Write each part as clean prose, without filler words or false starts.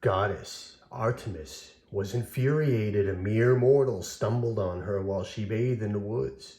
goddess Artemis was infuriated a mere mortal stumbled on her while she bathed in the woods.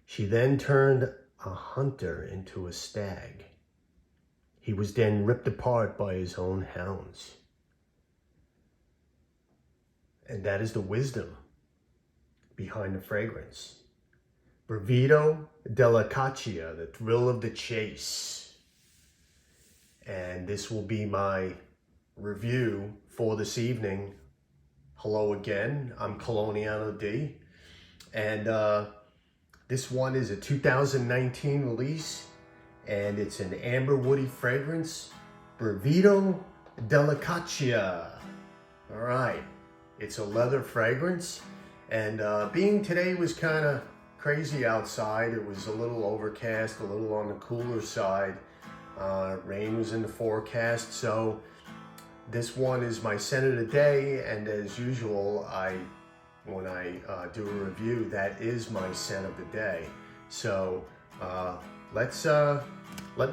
She then turned a hunter into a stag. He was then ripped apart by his own hounds. And that is the wisdom behind the fragrance. BRIVIDO, DELLA, CACCIA, the thrill of the chase. And this will be my review for this evening. Hello again, I'm Coloniano D. And this one is a 2019 release, and it's an amber woody fragrance, BRIVIDO, DELLA, CACCIA. All right, it's a leather fragrance, and being today was kind of crazy outside. It was a little overcast, a little on the cooler side. Rain was in the forecast, so this one is my scent of the day, and as usual, when I do a review, that is my scent of the day. So let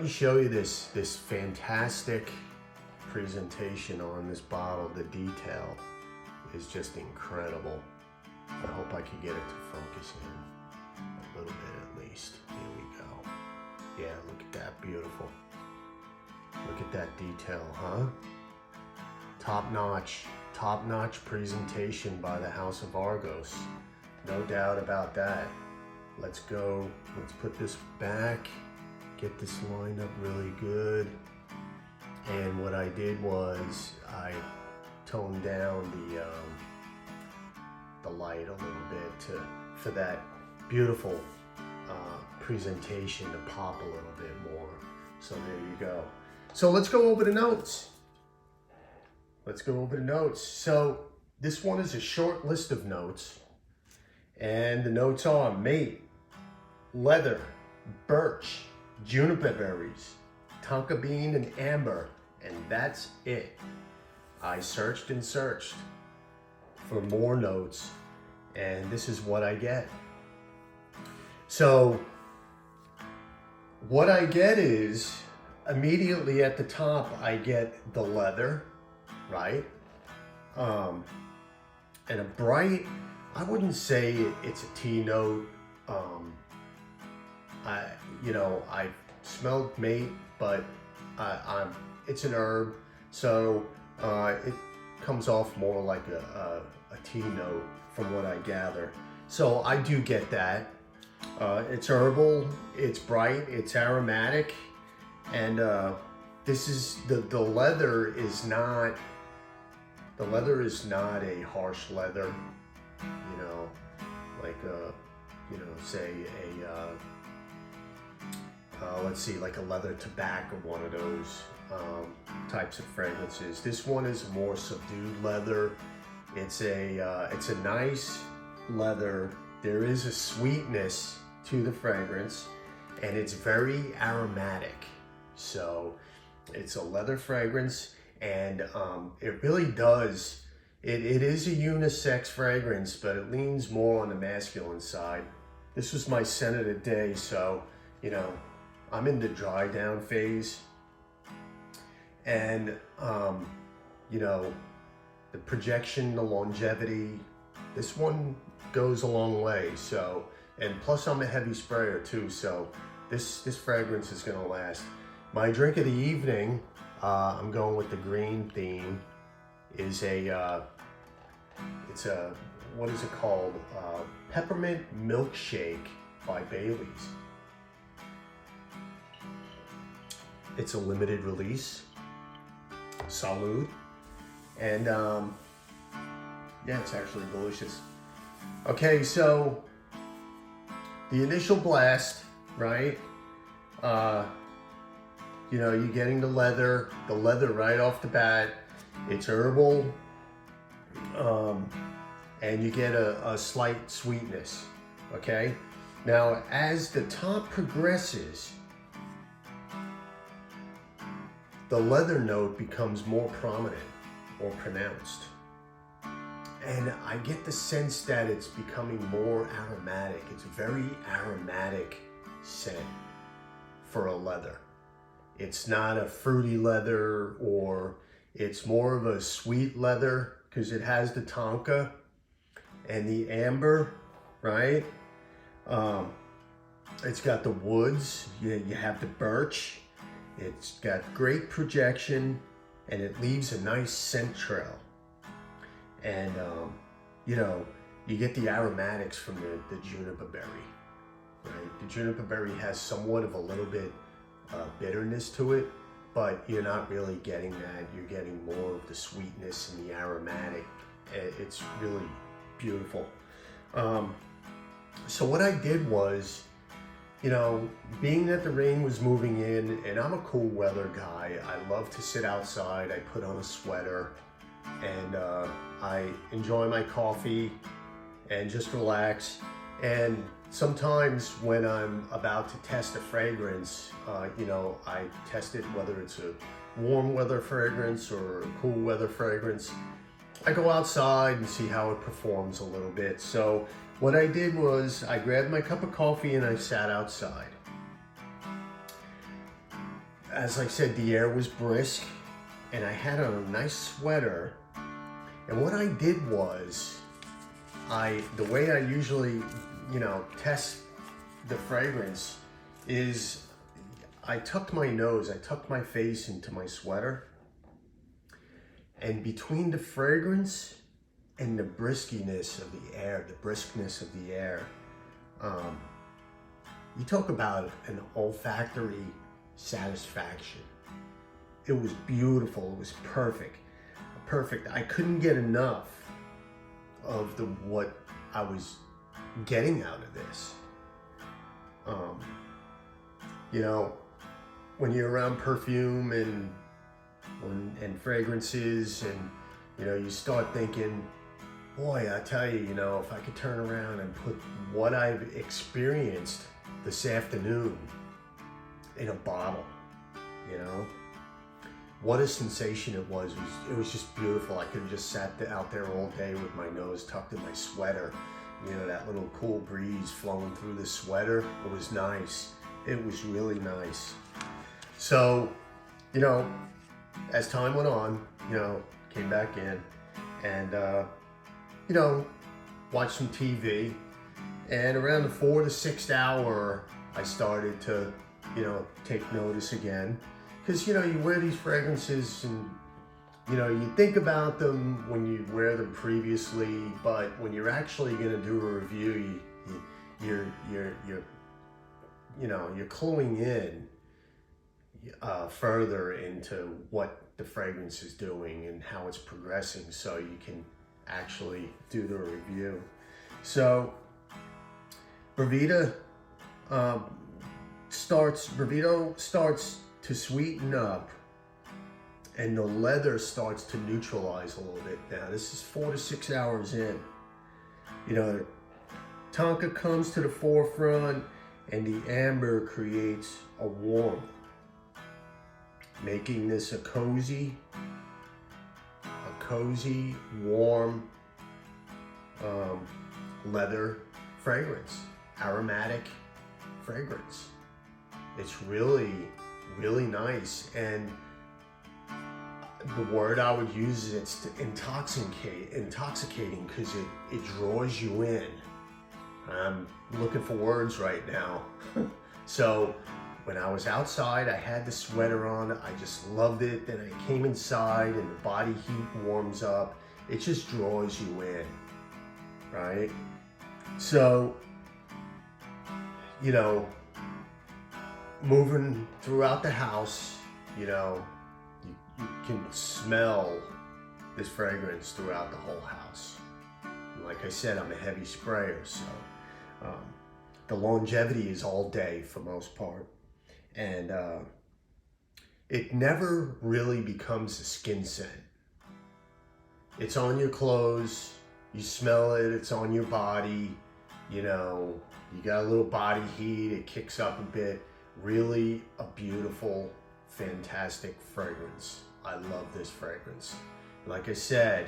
me show you this fantastic presentation on this bottle. The detail is just incredible. I hope I can get it to focus in a little bit at least. Here we go. Yeah, look at that, beautiful. Look at that detail, huh? Top-notch presentation by the House of Argos. No doubt about that. Let's go, let's put this back, get this lined up really good. And what I did was I toned down the light a little bit for that beautiful presentation to pop a little bit more. So there you go. So let's go over the notes. So this one is a short list of notes, and the notes are mate, leather, birch, juniper berries, tonka bean, and amber, and that's it. I searched and searched for more notes, and this is what I get. So what I get is, immediately at the top, I get the leather, right? And a bright, I wouldn't say it's a tea note. I smelled mate, but it's an herb, so it comes off more like a tea note from what I gather. So I do get that. It's herbal, it's bright, it's aromatic, and this is the leather is not a harsh leather, like say let's see, like a leather tobacco, one of those types of fragrances. This one is more subdued leather. It's a nice leather. There is a sweetness to the fragrance, and it's very aromatic. So it's a leather fragrance, and it really does, it is a unisex fragrance, but it leans more on the masculine side. This was my scent of the day, so I'm in the dry down phase, and the projection, the longevity, this one goes a long way. So, and plus I'm a heavy sprayer too, so this fragrance is gonna last. My drink of the evening, I'm going with the green theme, is it's a, what is it called? Peppermint Milkshake by Bailey's. It's a limited release. Salud. And yeah, it's actually delicious. Okay, so the initial blast, right? You're getting the leather right off the bat. It's herbal, and you get a slight sweetness, okay? Now, as the top progresses, the leather note becomes more prominent or pronounced. And I get the sense that it's becoming more aromatic. It's a very aromatic scent for a leather. It's not a fruity leather, or It's more of a sweet leather because it has the tonka and the amber, right? It's got the woods, you have the birch. It's got great projection and it leaves a nice scent trail. And, you know, you get the aromatics from the juniper berry, right? The juniper berry has somewhat of a little bit bitterness to it, but you're not really getting that. You're getting more of the sweetness and the aromatic. It's really beautiful. So what I did was, you know, being that the rain was moving in, and I'm a cool weather guy, I love to sit outside. I put on a sweater and I enjoy my coffee and just relax. And sometimes when I'm about to test a fragrance, you know, I test it whether it's a warm weather fragrance or a cool weather fragrance. I go outside and see how it performs a little bit. So what I did was I grabbed my cup of coffee and I sat outside. As I said, the air was brisk and I had on a nice sweater. And what I did was, the way I usually, you know, test the fragrance is I tucked my nose, I tucked my face into my sweater. And between the fragrance and the briskiness of the air, you talk about an olfactory satisfaction. It was beautiful, it was perfect. I couldn't get enough of what I was getting out of this. You know, when you're around perfume and fragrances, and you know, you start thinking, boy, I tell you, you know, if I could turn around and put what I've experienced this afternoon in a bottle, you know, what a sensation it was. It was just beautiful. I could have just sat out there all day with my nose tucked in my sweater. You know, that little cool breeze flowing through the sweater. It was nice. It was really nice. So, you know, as time went on, you know, came back in and, you know, watched some TV. And around the 4 to 6 hour, I started to, you know, take notice again. Because, you know, you wear these fragrances and, you know, you think about them when you wear them previously, but when you're actually going to do a review, you're cluing in further into what the fragrance is doing and how it's progressing, so you can actually do the review. So, BRIVIDO starts to sweeten up, and the leather starts to neutralize a little bit. Now this is 4 to 6 hours in. You know, tonka comes to the forefront and the amber creates a warmth, making this a cozy, warm leather fragrance, aromatic fragrance. It's really nice, and the word I would use is it's intoxicating, because it draws you in. I'm looking for words right now. So when I was outside, I had the sweater on, I just loved it. Then I came inside and the body heat warms up. It just draws you in, right? So, you know, moving throughout the house, you know, you can smell this fragrance throughout the whole house. And like I said, I'm a heavy sprayer, so the longevity is all day for most part. And it never really becomes a skin scent. It's on your clothes, you smell it, it's on your body, you know, you got a little body heat, it kicks up a bit. Really a beautiful, fantastic fragrance. I love this fragrance. Like I said,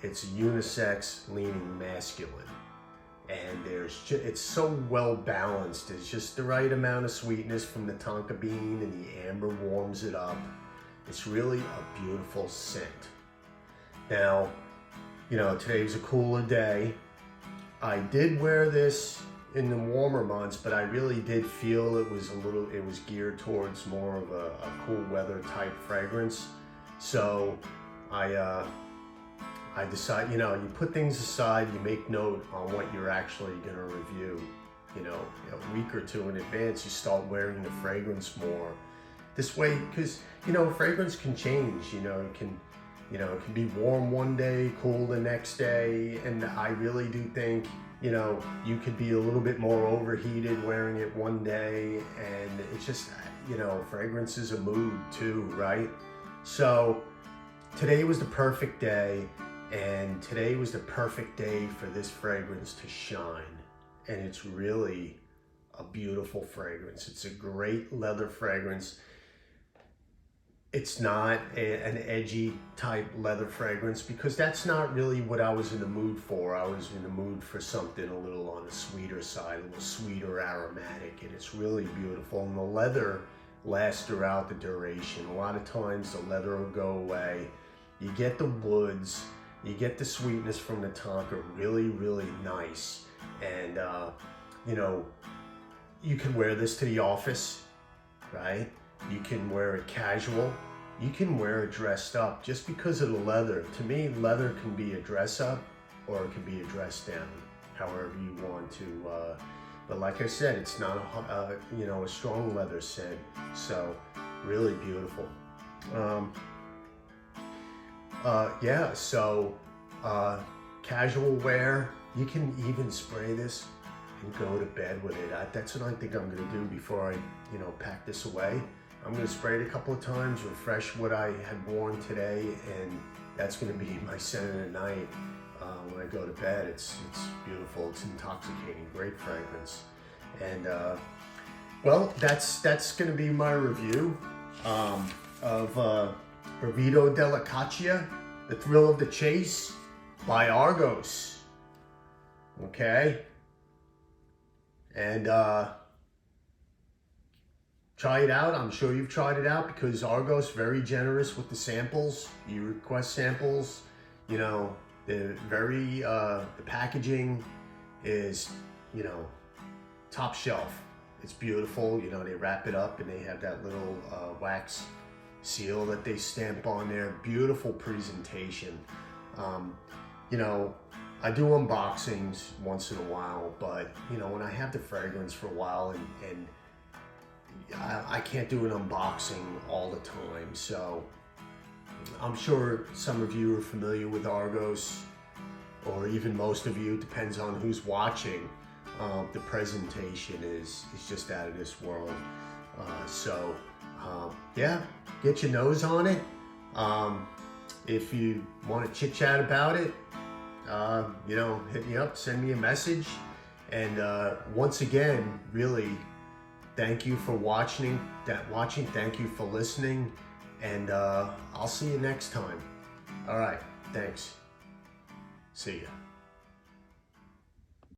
it's unisex, leaning masculine. And it's so well balanced. It's just the right amount of sweetness from the tonka bean, and the amber warms it up. It's really a beautiful scent. Now, today's a cooler day. I did wear this in the warmer months, but I really did feel it was geared towards more of a cool weather type fragrance. So I decided, you put things aside, you make note on what you're actually gonna review. A week or two in advance, you start wearing the fragrance more. This way, because, fragrance can change, it can be warm one day, cool the next day. And I really do think, you could be a little bit more overheated wearing it one day. And it's just, fragrance is a mood too, right? So today was the perfect day. And today was the perfect day for this fragrance to shine. And it's really a beautiful fragrance. It's a great leather fragrance. It's not an edgy type leather fragrance, because that's not really what I was in the mood for. I was in the mood for something a little on the sweeter side, a little sweeter aromatic, and it's really beautiful. And the leather lasts throughout the duration. A lot of times the leather will go away. You get the woods, you get the sweetness from the tonka, really, really nice. And, you can wear this to the office, right? You can wear it casual. You can wear it dressed up just because of the leather. To me, leather can be a dress up or it can be a dress down, however you want to. But like I said, it's not a strong leather scent. So really beautiful. Casual wear. You can even spray this and go to bed with it. That's what I think I'm gonna do before I, pack this away. I'm gonna spray it a couple of times, refresh what I had worn today, and that's gonna be my scent of the night when I go to bed. It's beautiful, it's intoxicating, great fragrance. And well, that's gonna be my review of BRIVIDO DELLA CACCIA, The Thrill of the Chase by Argos. Okay, and try it out. I'm sure you've tried it out, because Argos very generous with the samples. You request samples, they're very the packaging is top shelf. It's beautiful. They wrap it up and they have that little wax seal that they stamp on there. Beautiful presentation. I do unboxings once in a while, but when I have the fragrance for a while, and I can't do an unboxing all the time. So I'm sure some of you are familiar with Argos, or even most of you, depends on who's watching. The presentation is just out of this world. Yeah, get your nose on it. If you want to chit chat about it, hit me up, send me a message. And once again, really, thank you for watching. Thank you for listening. And I'll see you next time. All right, thanks. See ya.